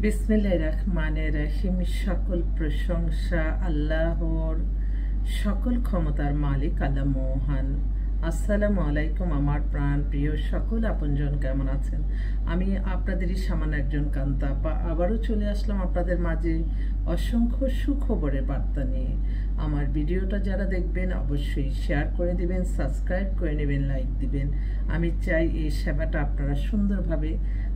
বিসমিল্লাহির রহমানির রহিম। সকল প্রশংসা আল্লাহর, সকল ক্ষমতার মালিক আল্লাহ মহান। আসসালামু আলাইকুম আমার প্রাণ প্রিয় সকল আপনজন, কেমন আছেন? আমি আপনাদেরই সামান্য একজন কান্তা আবারও চলে আসলাম আপনাদের মাঝে অসংখ্য সুখবরের বার্তা নিয়ে। আমার ভিডিওটা যারা দেখবেন অবশ্যই শেয়ার করে দিবেন, সাবস্ক্রাইব করে নেবেন, লাইক দিবেন। আমি চাই এই সেবাটা আপনারা সুন্দরভাবে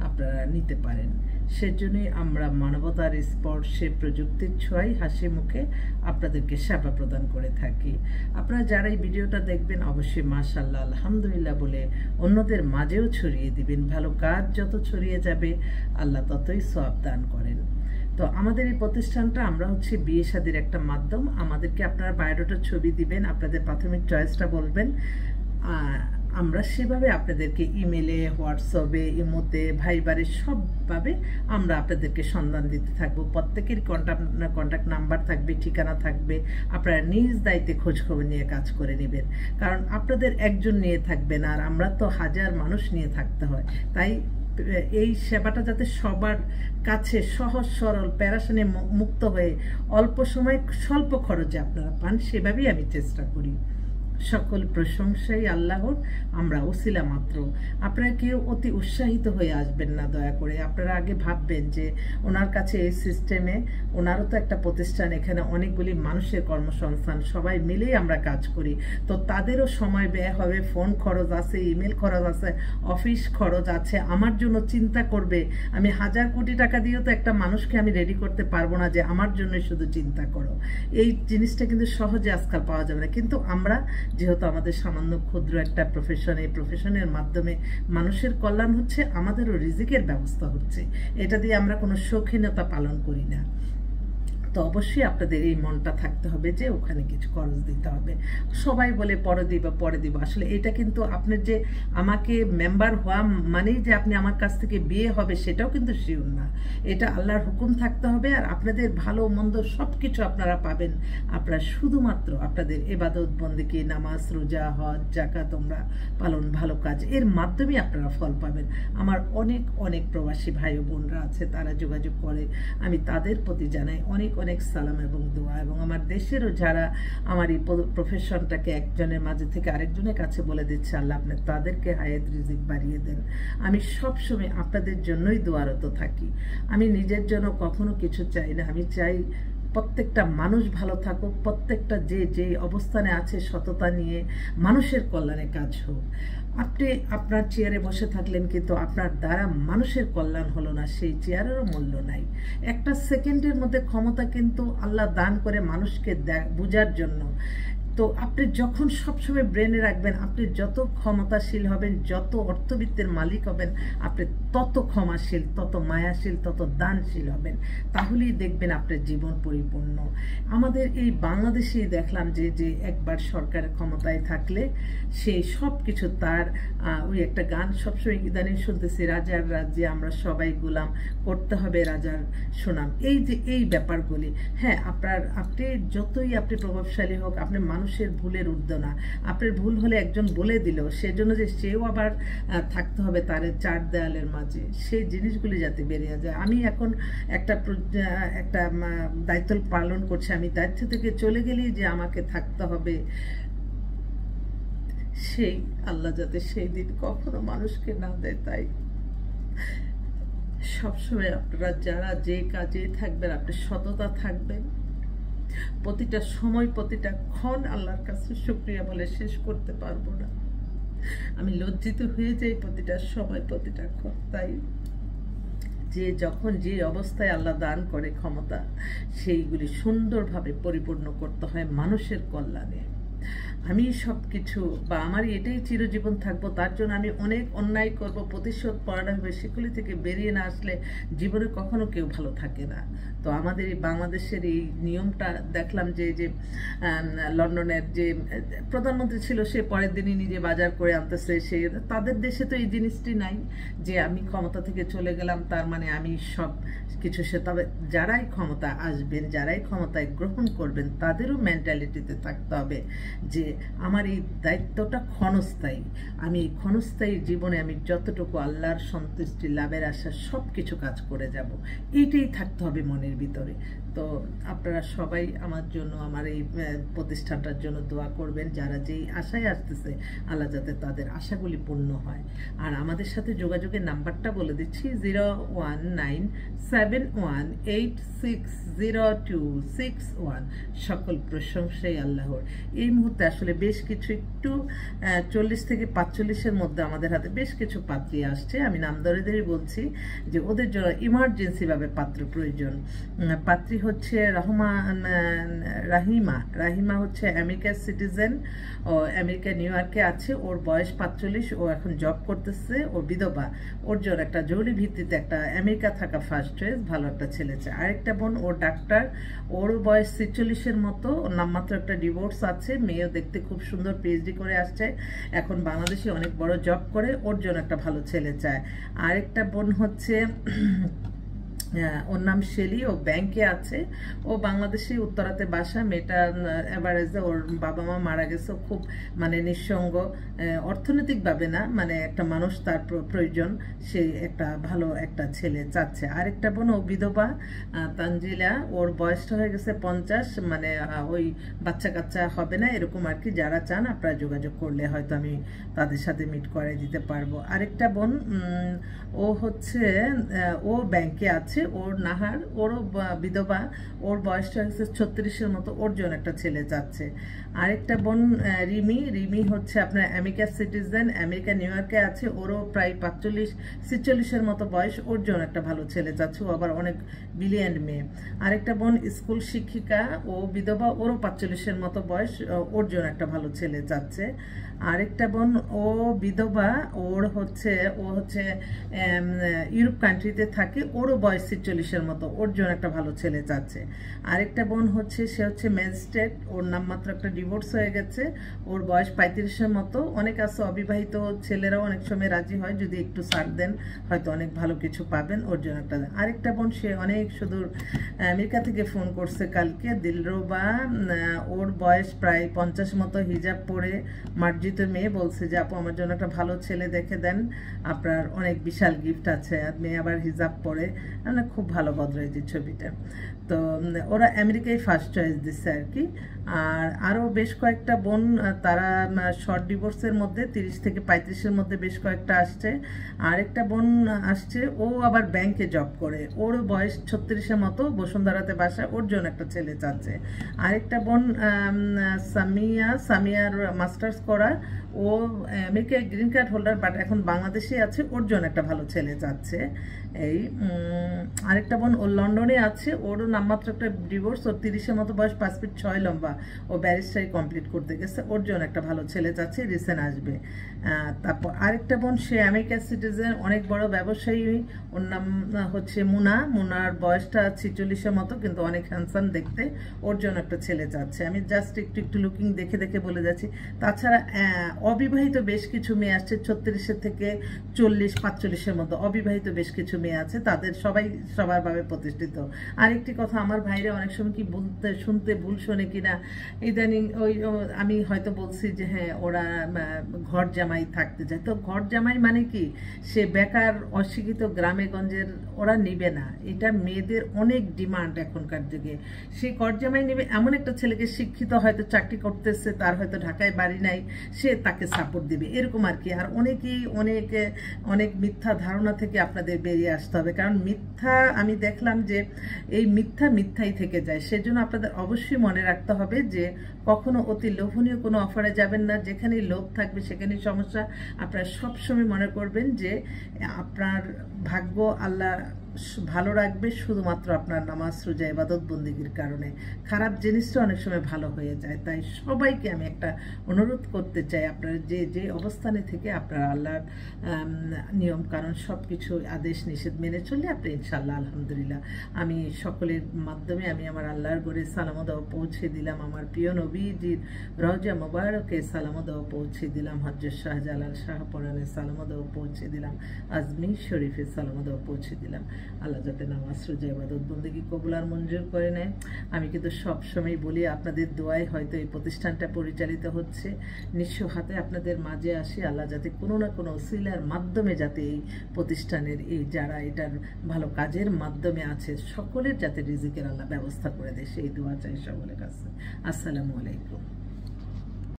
আপনারা নিতে পারেন। সেজন্যই আমরা মানবতার স্পর্শে প্রযুক্তির ছোঁয়ায় হাসি মুখে আপনাদেরকে সেবা প্রদান করে থাকি। আপনারা যারা এই ভিডিওটা দেখবেন অবশ্যই মাশাআল্লাহ আলহামদুলিল্লাহ বলে অন্যদের মাঝেও ছড়িয়ে দিবেন। ভালো কাজ যত ছড়িয়ে যাবে আল্লাহ ততই সওয়াব দান করেন। তো আমাদের এই প্রতিষ্ঠানটা আমরা হচ্ছে বিয়ে শাদীর একটা মাধ্যম। আমাদেরকে আপনারা বায়োডাটার ছবি দিবেন, আপনাদের প্রাথমিক চয়েসটা বলবেন, আমরা সেভাবে আপনাদেরকে ইমেলে, হোয়াটসঅ্যাপে, ইমোতে, ভাইবারে সবভাবে আমরা আপনাদেরকে সন্ধান দিতে থাকবো। প্রত্যেকের কন্ট্যাক্ট নাম্বার থাকবে, ঠিকানা থাকবে। আপনারা নিজ দায়িত্বে খোঁজখবর নিয়ে কাজ করে নেবেন, কারণ আপনাদের একজন নিয়ে থাকবেন আর আমরা তো হাজার মানুষ নিয়ে থাকতে হয়। তাই এই সেবাটা যাতে সবার কাছে সহজ সরল প্যারাশানে মুক্ত হয়ে অল্প সময় স্বল্প খরচে আপনারা পান, সেভাবেই আমি চেষ্টা করি। সকল প্রশংসাই আল্লাহর, আমরা ওসিলা মাত্র। আপনারা কেউ অতি উৎসাহিত হয়ে আসবেন না দয়া করে। আপনারা আগে ভাববেন যে ওনার কাছে এই সিস্টেমে, ওনারও তো একটা প্রতিষ্ঠান, এখানে অনেকগুলি মানুষের কর্মসংস্থান, সবাই মিলেই আমরা কাজ করি। তো তাদেরও সময় ব্যয় হবে, ফোন খরচ আছে, ইমেল খরচ আছে, অফিস খরচ আছে। আমার জন্য চিন্তা করবে, আমি হাজার কোটি টাকা দিয়েও তো একটা মানুষকে আমি রেডি করতে পারবো না যে আমার জন্যই শুধু চিন্তা করো। এই জিনিসটা কিন্তু সহজে আজকাল পাওয়া যাবে না। কিন্তু আমরা যেহেতু আমাদের সামান্য ক্ষুদ্র একটা প্রফেশন, এই প্রফেশনের মাধ্যমে মানুষের কল্যাণ হচ্ছে, আমাদেরও রিজিকের ব্যবস্থা হচ্ছে। এটা দিয়ে আমরা কোনো শৌখিনতা পালন করি না। তো অবশ্যই আপনাদের এই মনটা থাকতে হবে যে ওখানে কিছু খরচ দিতে হবে। সবাই বলে পরে দিব, আসলে এটা কিন্তু আপনার যে আমাকে মেম্বার হওয়া মানেই যে আপনি আমার কাছ থেকে বিয়ে হবে সেটাও কিন্তু শিওর না। এটা আল্লাহর হুকুম থাকতে হবে। আর আপনাদের ভালো মন্দ সব কিছু আপনারা পাবেন, আপনারা শুধুমাত্র আপনাদের ইবাদত বন্দেগী, নামাজ, রোজা, হজ, যাকাত তোমরা পালন, ভালো কাজ, এর মাধ্যমে আপনারা ফল পাবেন। আমার অনেক অনেক প্রবাসী ভাই ও বোনরা আছে, তারা যোগাযোগ করে, আমি তাদের প্রতি জানাই অনেক অনেক সালাম এবং দোয়া। এবং আমার দেশেরও যারা আমার এই প্রফেশনটাকে একজনের মাঝে থেকে আরেকজনের কাছে বলে দিচ্ছে, আল্লাহ আপনি তাদেরকে হায়াত রিজিক বাড়িয়ে দেন। আমি সবসময় আপনাদের জন্যই দোয়ারত থাকি। আমি নিজের জন্য কখনো কিছু চাই না। আমি চাই প্রত্যেকটা মানুষ ভালো থাকুক, প্রত্যেকটা যে অবস্থানে আছে সততা নিয়ে মানুষের কল্যাণে কাজ হোক। আপনি আপনার চেয়ারে বসে থাকলেন কিন্তু আপনার দ্বারা মানুষের কল্যাণ হলো না, সেই চেয়ারেরও মূল্য নাই। একটা সেকেন্ডের মধ্যে ক্ষমতা কিন্তু আল্লাহ দান করে মানুষকে বোঝার জন্য। তো আপনি যখন সবসময় ব্রেনে রাখবেন, আপনি যত ক্ষমতাশীল হবেন, যত অর্থবিত্তের মালিক হবেন, আপনি তত ক্ষমাশীল, তত মায়াশীল, তত দানশীল হবেন। তাহলেই দেখবেন আপনার জীবন পরিপূর্ণ। আমাদের এই বাংলাদেশেই দেখলাম যে একবার সরকারের ক্ষমতায় থাকলে সেই সব কিছু তার ওই একটা গান সবসময় ইদানিং শুনতেছি, রাজার রাজ্যে আমরা সবাই গোলাম, করতে হবে রাজার সুনাম। এই যে এই ব্যাপারগুলি, হ্যাঁ আপনি যতই আপনি প্রভাবশালী হোক, আপনি মানুষের ভুলের ঊর্ধ্বে না। আপনার ভুল হলে একজন বলে দিল, সেজন্য যে সেও আবার থাকতে হবে তার চার দেয়ালের মাঝে, সেই জিনিসগুলি যাতে বেরিয়ে যায়। আমি এখন একটা দায়িত্ব পালন করছি, আমি দায়িত্ব থেকে চলে গেলেই যে আমাকে থাকতে হবে, সেই আল্লাহ যাতে সেই দিন কখনো মানুষকে না দেয়। তাই সবসময় আপনারা যারা যে কাজে থাকবেন, আপনি সততা থাকবেন। প্রতিটা সময়, প্রতিটা ক্ষণ আল্লাহর কাছে শুকরিয়া বলে শেষ করতে পারবো না। আমি লজ্জিত হয়ে যাই প্রতিটা সময়, প্রতিটা ক্ষণ। তাই যে যখন যে অবস্থায় আল্লাহ দান করে ক্ষমতা, সেইগুলি সুন্দরভাবে পরিপূর্ণ করতে হয় মানুষের কল্যাণে। আমি সব কিছু বা আমার এটাই চিরজীবন থাকবো, তার জন্য আমি অনেক অন্যায় করব, প্রতিশোধ পড়ানো হবে। সেগুলি থেকে বেরিয়ে না আসলে জীবনে কখনো কেউ ভালো থাকে না। তো আমাদের এই বাংলাদেশের এই নিয়মটা দেখলাম যে লন্ডনের যে প্রধানমন্ত্রী ছিল, সে পরের দিনই নিজে বাজার করে আনতেছে। সে তাদের দেশে তো এই জিনিসটি নাই যে আমি ক্ষমতা থেকে চলে গেলাম তার মানে আমি সব কিছু সে। তবে যারাই ক্ষমতা আসবেন, যারাই ক্ষমতায় গ্রহণ করবেন, তাদেরও মেন্টালিটিতে থাকতে হবে যে আমার এই দায়িত্বটা ক্ষণস্থায়ী, আমি এই ক্ষণস্থায়ী জীবনে আমি যতটুকু আল্লাহর সন্তুষ্টি লাভের আশা সব কিছু কাজ করে যাব, এইটাই থাকতে হবে মনের ভিতরে। তো আপনারা সবাই আমার জন্য, আমার এই প্রতিষ্ঠানটার জন্য দোয়া করবেন, যারা যেই আশায় আসতেছে আল্লাহ যাতে তাদের আশাগুলি পূর্ণ হয়। আর আমাদের সাথে যোগাযোগের নাম্বারটা বলে দিচ্ছি 01971860261। সকল প্রশংসাই আল্লাহর। এই মুহূর্তে আসলে বেশ কিছু একটু 40 থেকে 45-এর মধ্যে আমাদের হাতে বেশ কিছু পাত্রী আসছে। আমি নাম ধরে বলছি যে ওদের জন্য ইমার্জেন্সিভাবে পাত্র প্রয়োজন। পাত্রী হচ্ছে রাহিমা হচ্ছে আমেরিকার সিটিজেন, ও আমেরিকা নিউ ইয়র্কে আছে, ওর বয়স 45, ও এখন জব করতেছে, ও বিধবা, ওর জন্য একটা জরুরি ভিত্তিতে একটা আমেরিকা থাকা ফার্স্ট চয়েস ভালো একটা ছেলে চায়। আরেকটা বোন ওর ডাক্তার, ওর বয়স 46-এর মতো, ওর নামমাত্র একটা ডিভোর্স আছে, মেয়েও দেখতে খুব সুন্দর, পিএইচডি করে আসছে, এখন বাংলাদেশে অনেক বড় জব করে, ওর জন্য একটা ভালো ছেলে চায়। আরেকটা বোন হচ্ছে ওর নাম শেলি, ও ব্যাংকে আছে, ও বাংলাদেশি, উত্তরাতে বাসা, মেয়েটা এভারেজে, ওর বাবা মা মারা গেছে, খুব মানে নিঃসঙ্গ, অর্থনৈতিকভাবে না, মানে একটা মানুষ তার প্রয়োজন, সে একটা ভালো একটা ছেলে চাচ্ছে। আরেকটা বোন ও বিধবা, তানজিলা, ওর বয়সটা হয়ে গেছে 50, মানে ওই বাচ্চা কাচ্চা হবে না এরকম আর কি। যারা চান আপনারা যোগাযোগ করলে হয়তো আমি তাদের সাথে মিট করে দিতে পারবো। আরেকটা বোন ও হচ্ছে ও ব্যাংকে আছে, ওর নাহার, ওরও বিধবা, ওর বয়সটা হচ্ছে 36-এর মতো, ওর জন্য একটা ছেলে যাচ্ছে। আরেকটা বোন রিমি হচ্ছে আপনার আমেরিকার সিটিজেন, আমেরিকা নিউ ইয়র্কে আছে, ওরও প্রায় 45-46-এর মতো বয়স, ওর জন্য একটা ভালো ছেলে যাচ্ছে, ও আবার অনেক ব্রিলিয়ান্ট মেয়ে। আরেকটা বোন স্কুল শিক্ষিকা, ও বিধবা, ওরও 45-এর মতো বয়স, ওর জন্য একটা ভালো ছেলে যাচ্ছে। আরেকটা বোন ও বিধবা, ও হচ্ছে ইউরোপ কান্ট্রিতে থাকে, ওরও বয়স 46-এর মতো, ওর জন্য একটা ভালো ছেলে চাচ্ছে। আরেকটা বোন হচ্ছে সে হচ্ছে ম্যাজিস্ট্রেট, ওর নামমাত্র একটা ডিভোর্স হয়ে গেছে, ওর বয়স 35-এর মতো। অনেক আছে অবিবাহিত ছেলেরাও অনেক সময় রাজি হয়, যদি একটু ছাড় দেন হয়তো অনেক ভালো কিছু পাবেন, ওর জন্য একটা। আরেকটা বোন সে অনেক সুদূর আমেরিকা থেকে ফোন করছে কালকে, দিলরুবা, ওর বয়স প্রায় 50 মতো, হিজাব পরে মার্জিত মেয়ে, বলছে যে আপু আমার জন্য একটা ভালো ছেলে দেখে দেন, আপনার অনেক বিশাল গিফট আছে, আর মেয়ে আবার হিজাব পরে, মানে খুব ভালো বদরাইছে ছবিটা। তো ওরা আমেরিকায় ফার্স্ট চয়েস দিচ্ছে আর কি। আর আরও বেশ কয়েকটা বোন, তারা শর্ট ডিভোর্সের মধ্যে 30 থেকে 35-এর মধ্যে বেশ কয়েকটা আসছে। আরেকটা বোন আসছে, ও আবার ব্যাংকে জব করে, ওর বয়স 36-এর মতো, বসুন্ধরাতে বাসা, ওর জন্য একটা ছেলে চাচ্ছে। আরেকটা বোন সামিয়ার মাস্টার্স করা, ও আমেরিকায় গ্রিন কার্ড হোল্ডার, বাট এখন বাংলাদেশে আছে, ওর জন্য একটা ভালো ছেলে চাচ্ছে। এই আরেকটা বোন ও লন্ডনে আছে, ওরও নামমাত্র একটা ডিভোর্স, ওর 30-এর মতো বয়স, 5 ফিট 6 লম্বা, ও ব্যারিস্টারি কমপ্লিট করতে গেছে, ওর জন্য একটা ভালো ছেলে চাচ্ছে, রিসেন্ট আসবে। তারপর আরেকটা বোন সে আমেরিকার সিটিজেন, অনেক বড় ব্যবসায়ী, ওর নাম হচ্ছে মুনার বয়সটা 46-এর মতো, কিন্তু অনেক হ্যান্ডসাম দেখতে, ওর জন্য একটা ছেলে চাচ্ছে। আমি জাস্ট একটু লুকিং দেখে বলে যাচ্ছি। তাছাড়া অবিবাহিত বেশ কিছু মেয়ে আসছে, 36 থেকে 40-45-এর মতো অবিবাহিত বেশ কিছু মেয়ে আছে, তাদের সবাই সবার ভাবে প্রতিষ্ঠিত। আরেকটি কথা, আমার ভাইরা অনেক সময় কি শুনতে ভুল শোনে কিনা, ইদানিং আমি হয়তো বলছি যে হ্যাঁ ওরা ঘর জামাই থাকতে চায়, তো ঘর জামাই মানে কি, সে বেকার অশিক্ষিত গ্রামে গঞ্জের, ওরা নিবে না, এটা মেয়েদের অনেক ডিমান্ড এখনকার যুগে। সেই ঘর জামাই নেবে এমন একটা ছেলেকে, শিক্ষিত, হয়তো চাকরি করতেছে, তার হয়তো ঢাকায় বাড়ি নাই, সে তাকে সাপোর্ট দিবে, এরকম আর কি। আর অনেক মিথ্যা ধারণা থেকে আপনাদের বেরিয়ে আসতে হবে, কারণ মিথ্যা, আমি দেখলাম যে এই মিথ্যাই থেকে যায়। সেজন্য আপনাদের অবশ্যই মনে রাখতে হবে যে কখনো অতি লোভনীয় কোনো অফারে যাবেন না, যেখানেই লোভ থাকবে সেখানেই সমস্যা। আপনারা সবসময় মনে করবেন যে আপনার ভাগ্য আল্লাহ ভালো রাখবে শুধুমাত্র আপনার নামাজ রোজা ইবাদত বন্দেগীর কারণে। খারাপ জিনিসটা অনেক সময় ভালো হয়ে যায়। তাই সবাইকে আমি একটা অনুরোধ করতে চাই, আপনারা যে অবস্থানে থেকে আপনারা আল্লাহর নিয়ম কারণ সব কিছু আদেশ নিষেধ মেনে চললে আপনি ইনশাআল্লাহ আলহামদুলিল্লাহ। আমি সকলের মাধ্যমে আমি আমার আল্লাহর ঘরে সালাম দাও পৌঁছে দিলাম, আমার প্রিয় নবীজির রওজা মোবারকে সালাম দাও পৌঁছে দিলাম, হযরত শাহজালাল শাহপরানে সালাম দাও পৌঁছে দিলাম, আজমির শরীফে সালাম দাও পৌঁছে দিলাম। আল্লাহ যাতে নামাজ রোজা ইবাদত বন্দেগী কবুল আর মঞ্জুর করে নেয়। আমি কিন্তু সবসময় বলি আপনাদের দোয়ায় হয়তো এই প্রতিষ্ঠানটা পরিচালিত হচ্ছে। নিঃস্ব হাতে আপনাদের মাঝে আসি, আল্লাহ যাতে কোনো না কোনো ওসিলার মাধ্যমে যাতে এই প্রতিষ্ঠানের এই যারা এটার ভালো কাজের মাধ্যমে আছে সকলের যাতে রিজিকের আল্লাহ ব্যবস্থা করে দেয়, সেই দোয়া চাই সকলের কাছে। আসসালামু আলাইকুম।